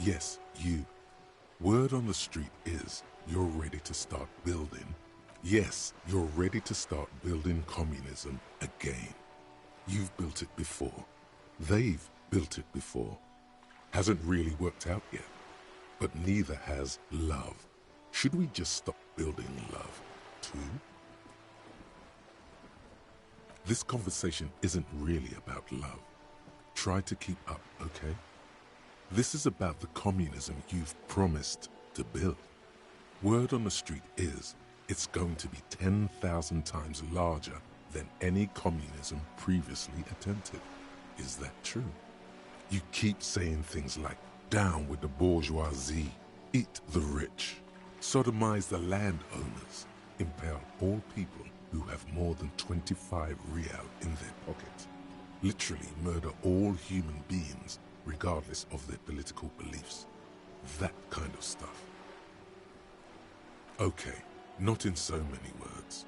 Yes, you. Word on the street is you're ready to start building. Yes, you're ready to start building communism again. You've built it before. They've built it before. Hasn't really worked out yet. But neither has love. Should we just stop building love, too? This conversation isn't really about love. Try to keep up, okay? This is about the communism you've promised to build. Word on the street is it's going to be 10,000 times larger than any communism previously attempted. Is that true? You keep saying things like, down with the bourgeoisie, eat the rich, sodomize the landowners, impale all people who have more than 25 real in their pockets, literally murder all human beings regardless of their political beliefs. That kind of stuff. Okay, not in so many words,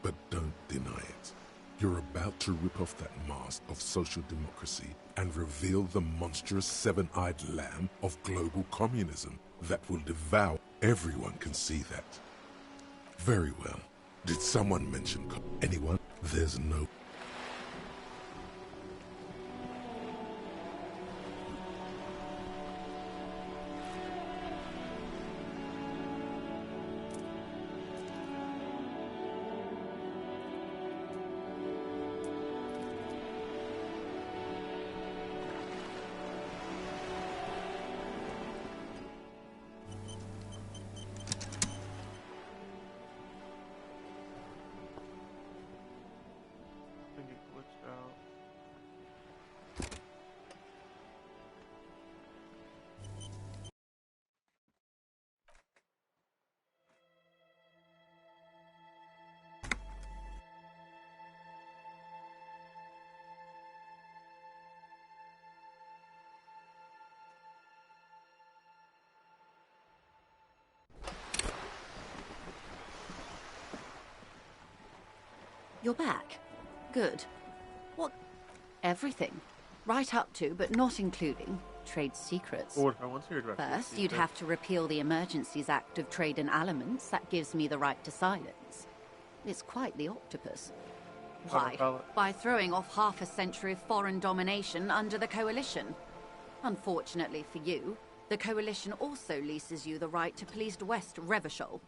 but don't deny it. You're about to rip off that mask of social democracy and reveal the monstrous seven-eyed lamb of global communism that will devour. Everyone can see that. Very well. Did someone mention anyone? There's no... You're back. Good. What? Everything. Right up to, but not including, trade secrets. First, you'd have to repeal the Emergencies Act of Trade in Aliments. That gives me the right to silence. It's quite the octopus. Why? By throwing off half a century of foreign domination under the Coalition. Unfortunately for you, the Coalition also leases you the right to police West Revachol.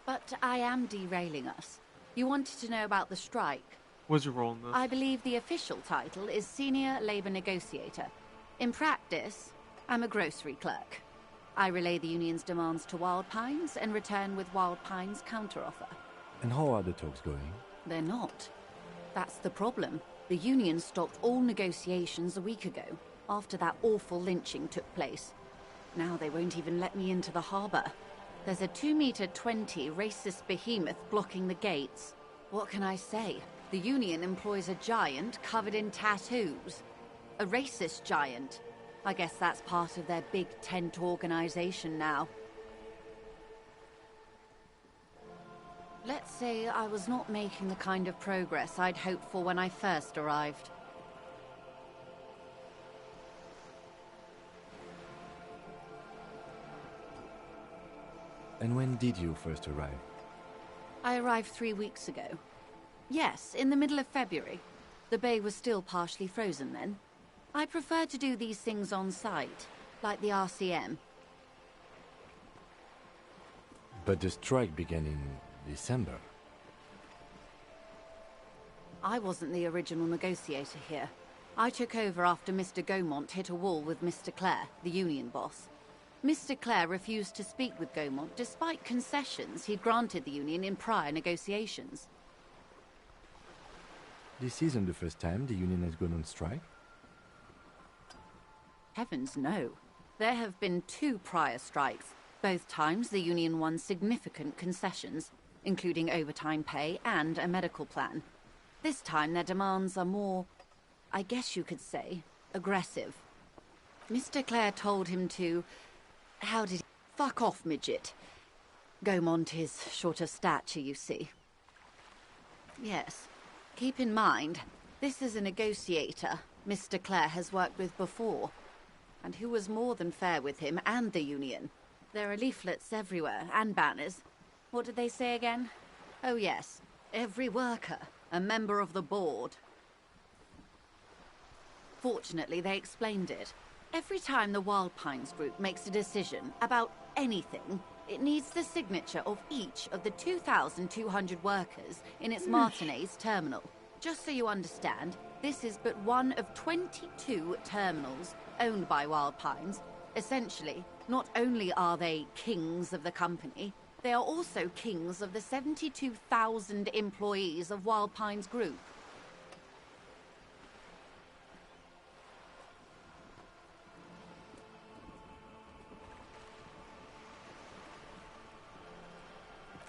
But I am derailing us. You wanted to know about the strike. What's your role in this? I believe the official title is Senior Labor Negotiator. In practice, I'm a grocery clerk. I relay the union's demands to Wild Pines and return with Wild Pines' counteroffer. And how are the talks going? They're not. That's the problem. The union stopped all negotiations a week ago, after that awful lynching took place. Now they won't even let me into the harbour. There's a 2-meter-20 racist behemoth blocking the gates. What can I say? The union employs a giant covered in tattoos. A racist giant. I guess that's part of their big tent organization now. Let's say I was not making the kind of progress I'd hoped for when I first arrived. And when did you first arrive? I arrived 3 weeks ago. Yes, in the middle of February. The bay was still partially frozen then. I prefer to do these things on site, like the RCM. But the strike began in December. I wasn't the original negotiator here. I took over after Mr. Gaumont hit a wall with Mr. Clare, the union boss. Mr. Clare refused to speak with Gaumont despite concessions he'd granted the union in prior negotiations. This isn't the first time the union has gone on strike? Heavens no. There have been 2 prior strikes. Both times the union won significant concessions, including overtime pay and a medical plan. This time their demands are more, I guess you could say, aggressive. Mr. Clare told him to... How did he... Fuck off, midget. Gaumont is short of stature, you see. Yes. Keep in mind, this is a negotiator Mr. Clare has worked with before. and who was more than fair with him and the Union. There are leaflets everywhere, and banners. What did they say again? Oh yes, every worker, a member of the board. Fortunately, they explained it. Every time the Wild Pines group makes a decision about anything, it needs the signature of each of the 2,200 workers in its Martinez terminal. Just so you understand, this is but one of 22 terminals owned by Wild Pines. Essentially, not only are they kings of the company, they are also kings of the 72,000 employees of Wild Pines Group.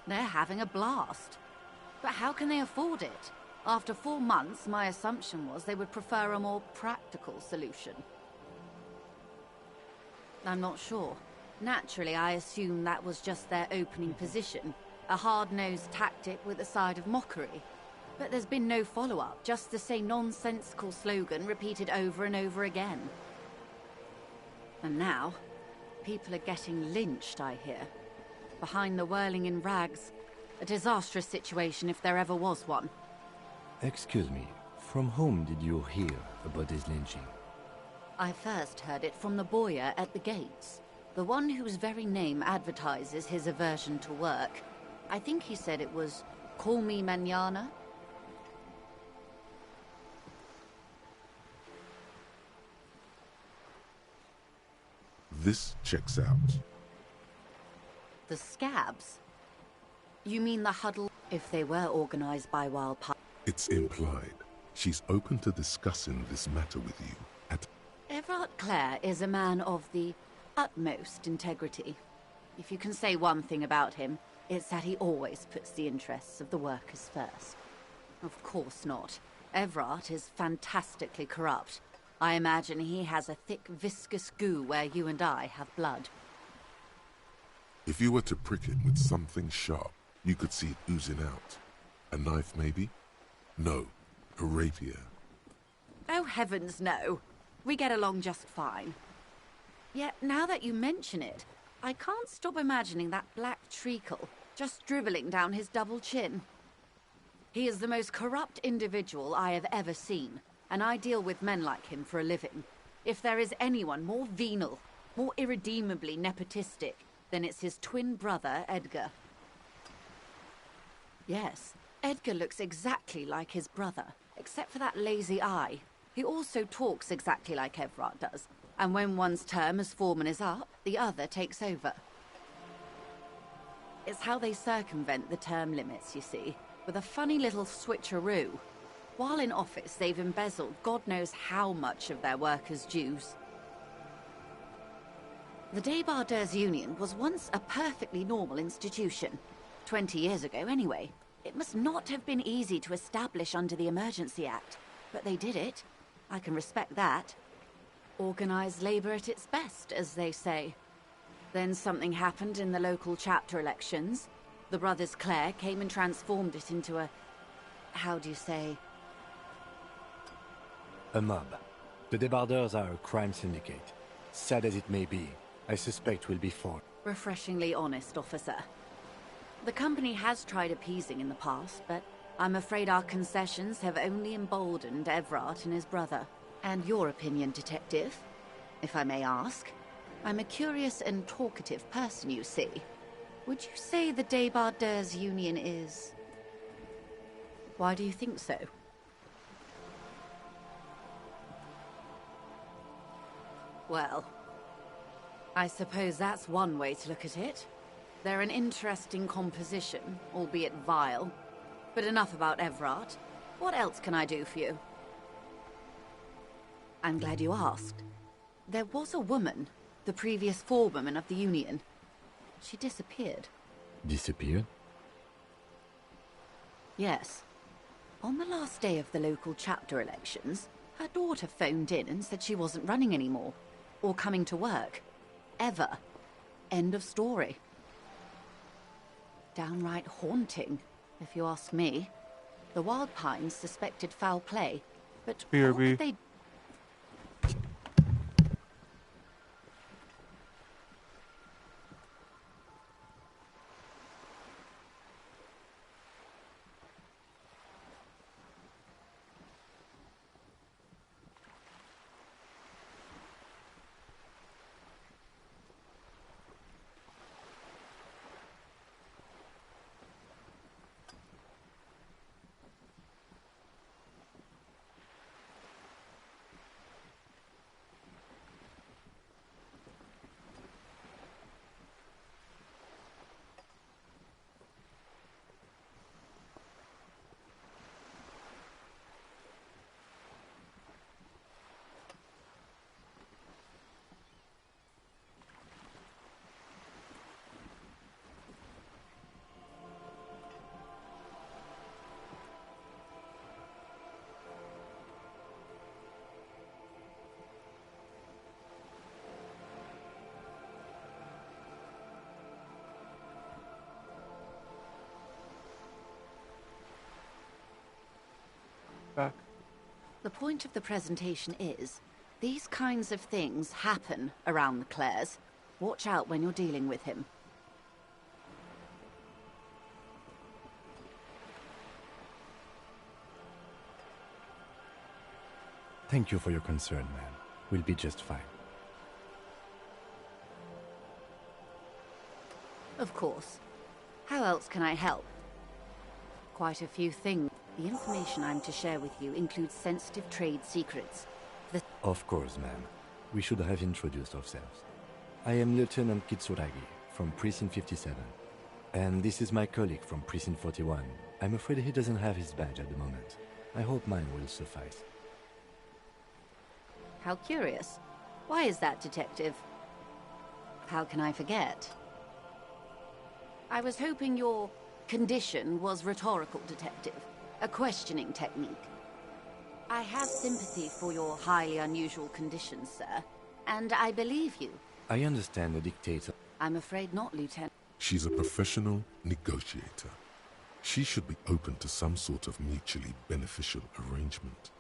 They're having a blast. But how can they afford it? After 4 months, my assumption was they would prefer a more practical solution. I'm not sure. Naturally, I assume that was just their opening position, a hard-nosed tactic with a side of mockery. But there's been no follow-up, just the same nonsensical slogan repeated over and over again. And now, people are getting lynched, I hear. Behind the whirling in rags. A disastrous situation if there ever was one. Excuse me, from whom did you hear about this lynching? I first heard it from the boyar at the gates. The one whose very name advertises his aversion to work. I think he said it was, "Call me mañana." This checks out. The scabs? You mean the huddle? If they were organized by Wild Pines. It's implied. She's open to discussing this matter with you at... Everard Clare is a man of the utmost integrity. If you can say one thing about him, it's that he always puts the interests of the workers first. Of course not. Everard is fantastically corrupt. I imagine he has a thick, viscous goo where you and I have blood. If you were to prick him with something sharp, you could see it oozing out. A knife, maybe? No, a rapier. Oh, heavens, no. We get along just fine. Yet, now that you mention it, I can't stop imagining that black treacle just dribbling down his double chin. He is the most corrupt individual I have ever seen, and I deal with men like him for a living. If there is anyone more venal, more irredeemably nepotistic, then it's his twin brother, Edgar. Yes, Edgar looks exactly like his brother, except for that lazy eye. He also talks exactly like Everard does, and when one's term as foreman is up, the other takes over. It's how they circumvent the term limits, you see, with a funny little switcheroo. While in office, they've embezzled God knows how much of their workers' dues. The D.R.F-Agent Union was once a perfectly normal institution. 20 years ago, anyway. It must not have been easy to establish under the Emergency Act, but they did it. I can respect that. Organized labor at its best, as they say. Then something happened in the local chapter elections. The brothers Clare came and transformed it into a... how do you say? A mob. The Debarders are a crime syndicate. Sad as it may be, I suspect we'll be fought. Refreshingly honest, officer. The company has tried appeasing in the past, but I'm afraid our concessions have only emboldened Everard and his brother. And your opinion, Detective, if I may ask? I'm a curious and talkative person, you see. Would you say the D.R.F-Agent Union is... Why do you think so? Well, I suppose that's one way to look at it. They're an interesting composition, albeit vile. But enough about Everard. What else can I do for you? I'm glad you asked. There was a woman, the previous forewoman of the Union. She disappeared. Disappeared? Yes. On the last day of the local chapter elections, her daughter phoned in and said she wasn't running anymore. Or coming to work. Ever. End of story. Downright haunting, if you ask me. The Wild Pines suspected foul play, but what did they... back? The point of the presentation is, these kinds of things happen around the Clares. Watch out when you're dealing with him. Thank you for your concern, man. We'll be just fine. Of course. How else can I help? Quite a few things. The information I'm to share with you includes sensitive trade secrets. Of course, ma'am. We should have introduced ourselves. I am Lieutenant Kitsuragi from Precinct 57. And this is my colleague from Precinct 41. I'm afraid he doesn't have his badge at the moment. I hope mine will suffice. How curious. Why is that, Detective? How can I forget? I was hoping your condition was rhetorical, Detective. A questioning technique. I have sympathy for your highly unusual condition, sir. And I believe you. I understand the dictates. I'm afraid not, Lieutenant. She's a professional negotiator. She should be open to some sort of mutually beneficial arrangement.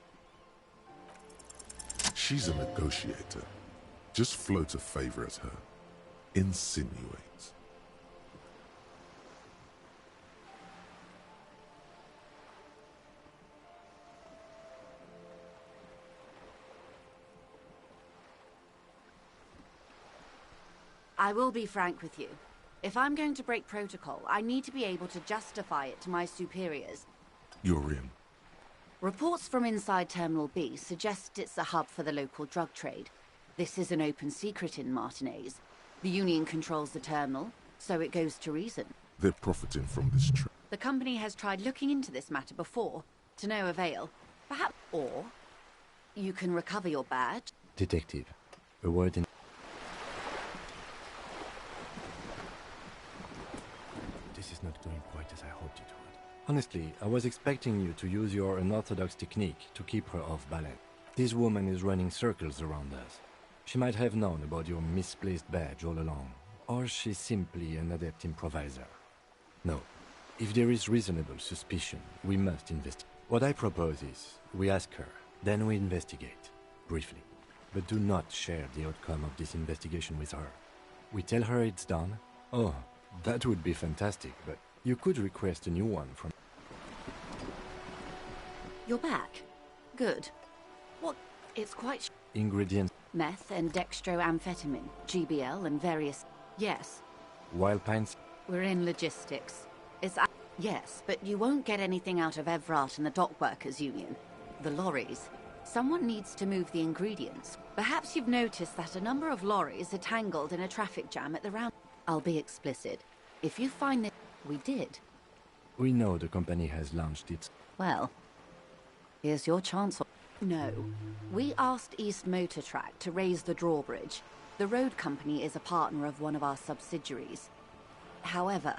She's a negotiator. Just float a favor at her. Insinuates. I will be frank with you. If I'm going to break protocol, I need to be able to justify it to my superiors. You're in. Reports from inside Terminal B suggest it's a hub for the local drug trade. This is an open secret in Martinez. The Union controls the terminal, so it goes to reason. They're profiting from this trip. The company has tried looking into this matter before, to no avail. Perhaps, or you can recover your badge. Detective, a word in... This is not going quite as I hoped it would. Honestly, I was expecting you to use your unorthodox technique to keep her off balance. This woman is running circles around us. She might have known about your misplaced badge all along, or she's simply an adept improviser. No, if there is reasonable suspicion, we must investigate. What I propose is, we ask her, then we investigate, briefly. But do not share the outcome of this investigation with her. We tell her it's done. Oh, that would be fantastic, but you could request a new one from... You're back. Good. What? It's quite... Ingredients... Meth and dextroamphetamine, GBL and various... Yes. Wild pines... We're in logistics. Yes, but you won't get anything out of Evrat and the Dock Workers Union. The lorries. Someone needs to move the ingredients. Perhaps you've noticed that a number of lorries are tangled in a traffic jam at the round... I'll be explicit. If you find that... We did. We know the company has launched its... Well, here's your chance. No. We asked East Motor Track to raise the drawbridge. The road company is a partner of one of our subsidiaries. However...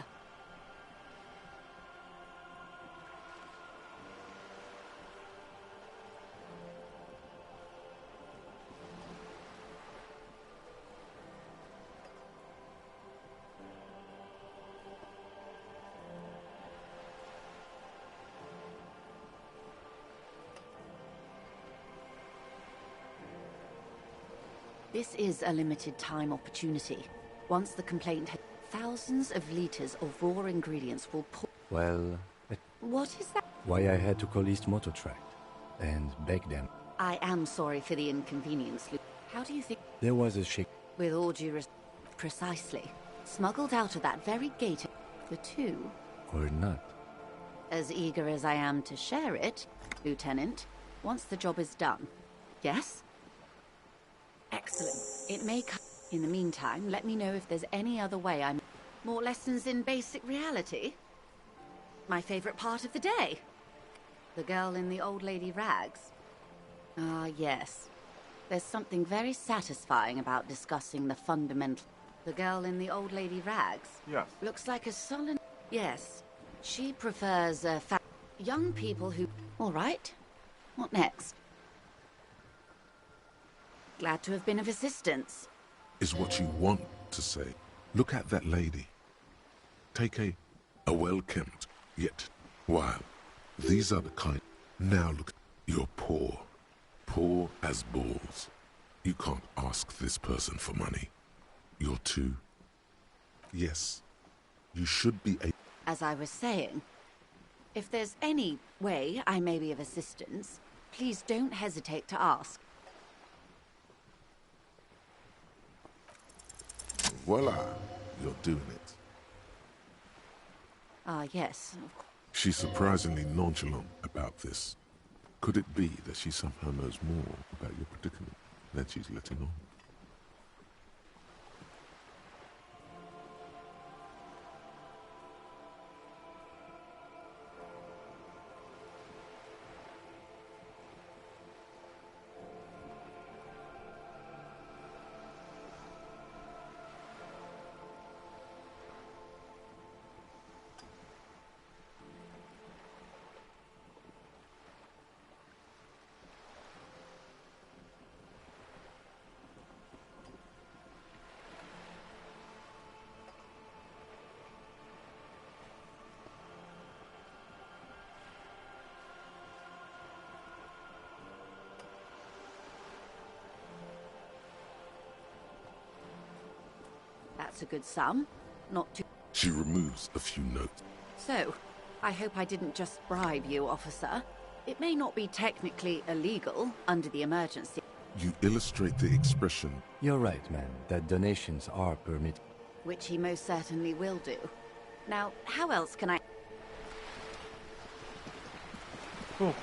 This is a limited time opportunity. Once the complaint has... Thousands of liters of raw ingredients will pour... Well... What is that? Why I had to call East Motor Track and beg them. I am sorry for the inconvenience, Luke. How do you think... There was a shake... With all due respect... Precisely. Smuggled out of that very gate... The two... Or not. As eager as I am to share it, Lieutenant, once the job is done. Yes? Excellent. It may come... In the meantime, let me know if there's any other way I'm... More lessons in basic reality? My favorite part of the day. The girl in the old lady rags. Ah, yes. There's something very satisfying about discussing the fundamental... The girl in the old lady rags? Yes. Looks like a solid... Yes. She prefers, young people who... All right. What next? Glad to have been of assistance. Is what you want to say. Look at that lady. Take a well-kept, yet, wow. These are the kind... Now look, You're poor. Poor as balls. You can't ask this person for money. You're too... Yes, you should be a... As I was saying, if there's any way I may be of assistance, please don't hesitate to ask. Voila, you're doing it. Ah, yes. She's surprisingly nonchalant about this. Could it be that she somehow knows more about your predicament than she's letting on? That's a good sum. Not too... She removes a few notes. So, I hope I didn't just bribe you, officer. It may not be technically illegal under the emergency. You illustrate the expression... You're right, ma'am, that donations are permitted. Which he most certainly will do. Now, how else can I... Cool.